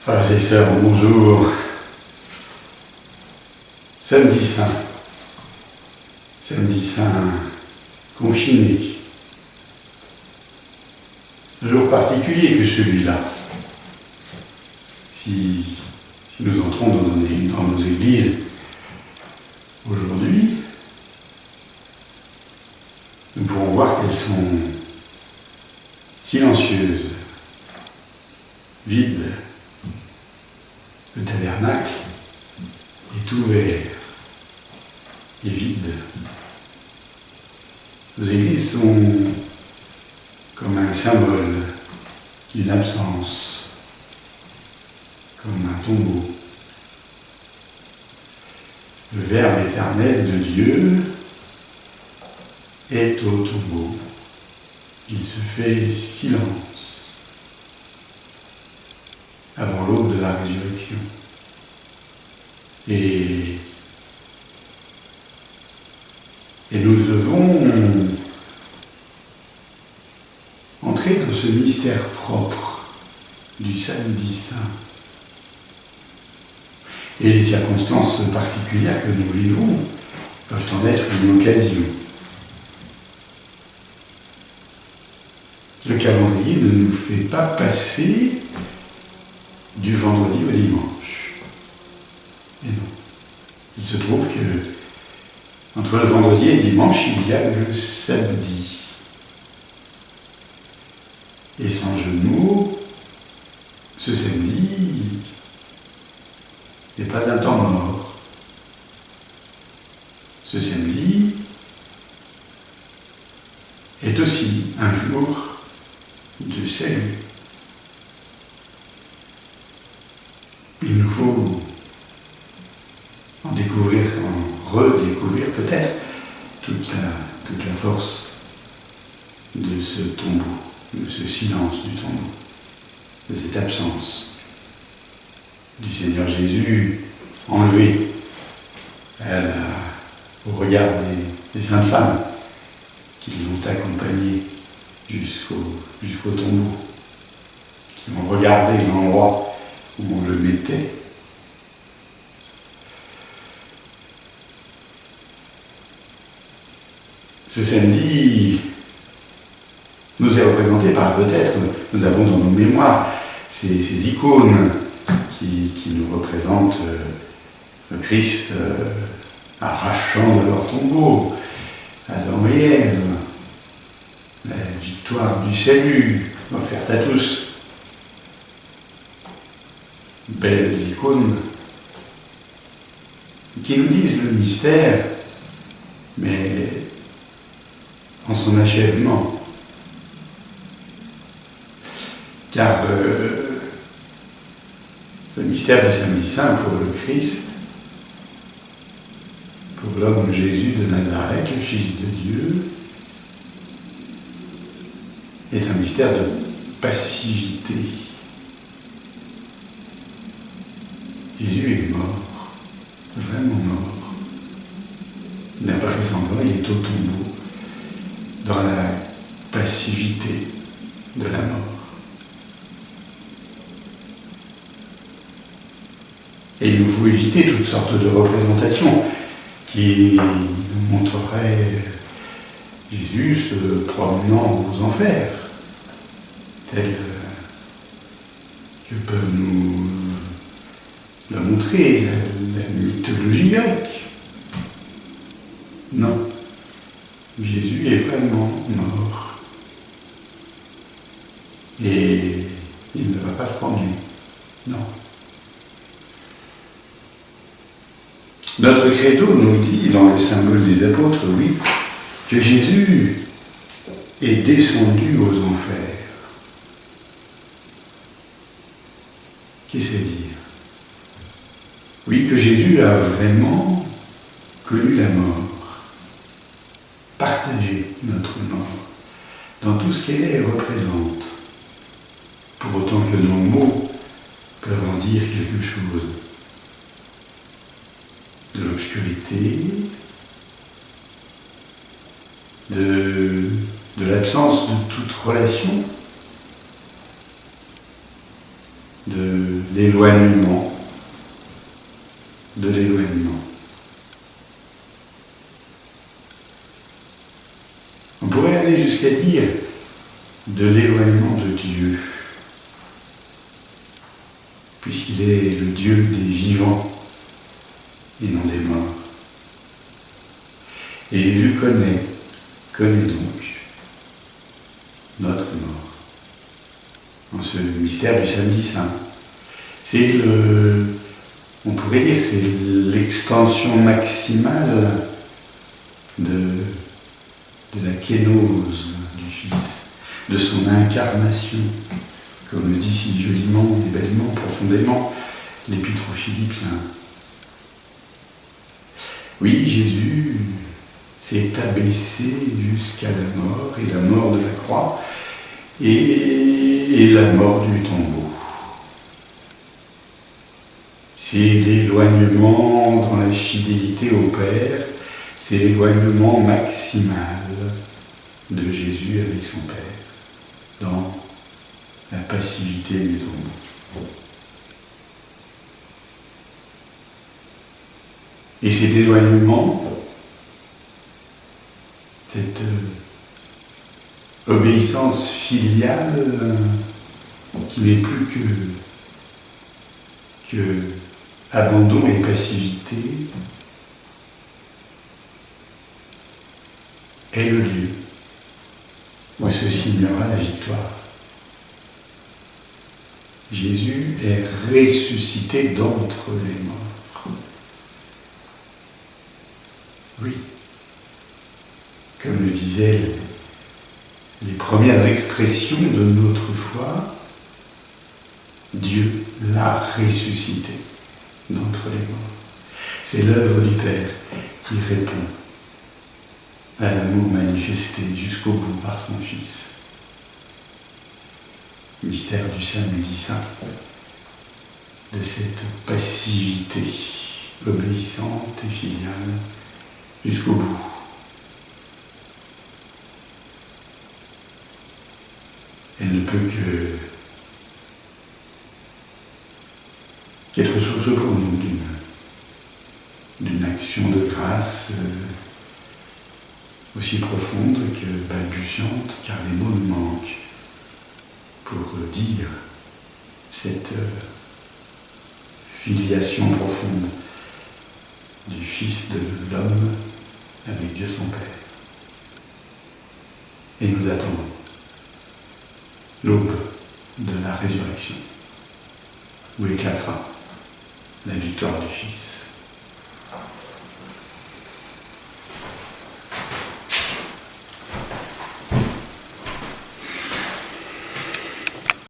Frères et sœurs, bonjour. Samedi Saint. Samedi Saint confiné. Un jour particulier que celui-là. Si nous entrons dans nos églises aujourd'hui, nous pourrons voir qu'elles sont silencieuses, vides. Le tabernacle est ouvert et vide. Nos églises sont comme un symbole d'une absence, comme un tombeau. Le Verbe éternel de Dieu est au tombeau. Il se fait silence avant l'aube de la résurrection. Et nous devons entrer dans ce mystère propre du samedi saint. Et les circonstances particulières que nous vivons peuvent en être une occasion. Le calendrier ne nous fait pas passer du vendredi au dimanche. Et non. Il se trouve que entre le vendredi et le dimanche, il y a le samedi. Et sans jeu de mots, ce samedi n'est pas un temps mort. Ce samedi est aussi un jour de salut. Il nous faut en découvrir, en redécouvrir peut-être toute la force de ce tombeau, de ce silence du tombeau, de cette absence du Seigneur Jésus enlevé au regard des saintes femmes qui l'ont accompagné jusqu'au tombeau, qui ont regardé l'endroit où on le mettait. Ce samedi nous est représenté par peut-être, nous avons dans nos mémoires ces icônes qui nous représentent le Christ arrachant de leur tombeau, Adam et Ève, la victoire du salut offerte à tous. Belles icônes qui nous disent le mystère, mais en son achèvement. Car le mystère du samedi saint pour le Christ, pour l'homme Jésus de Nazareth, le Fils de Dieu, est un mystère de passivité. Jésus est mort, vraiment mort. Il n'a pas fait semblant, il est au tombeau, dans la passivité de la mort. Et il nous faut éviter toutes sortes de représentations qui nous montreraient Jésus se promenant aux enfers, tels que peuvent nous le montrer la mythologie grecque. Non, Jésus est vraiment mort. Et il ne va pas se promener. Non. Notre credo nous dit, dans le symbole des apôtres, oui, que Jésus est descendu aux enfers. Qu'est-ce que c'est dire ? Oui, que Jésus a vraiment connu la mort, partagé notre mort, dans tout ce qu'elle représente, pour autant que nos mots peuvent en dire quelque chose. De l'obscurité, de l'absence de toute relation, de l'éloignement, de l'éloignement. On pourrait aller jusqu'à dire de l'éloignement de Dieu, puisqu'il est le Dieu des vivants et non des morts. Et Jésus connaît donc notre mort. Dans ce mystère du samedi saint. C'est on pourrait dire, c'est l'extension maximale de la kénose du Fils, de son incarnation, comme le dit si joliment et bellement, profondément, l'Épître aux Philippiens. Oui, Jésus s'est abaissé jusqu'à la mort, et la mort de la croix, et la mort du tombeau. C'est l'éloignement dans la fidélité au Père, c'est l'éloignement maximal de Jésus avec son Père, dans la passivité du tombeau. Et cet éloignement, cette obéissance filiale qui n'est plus que abandon et passivité, est le lieu où se signera la victoire. Jésus est ressuscité d'entre les morts. Oui, comme le disaient les premières expressions de notre foi, Dieu l'a ressuscité d'entre les morts. C'est l'œuvre du Père qui répond à l'amour manifesté jusqu'au bout par son Fils. Mystère du samedi saint, de cette passivité obéissante et filiale jusqu'au bout. Elle ne peut qu'être source pour nous d'une action de grâce aussi profonde que balbutiante, car les mots nous manquent pour dire cette filiation profonde du Fils de l'homme avec Dieu son Père. Et nous attendons l'aube de la résurrection, où éclatera la victoire du Fils.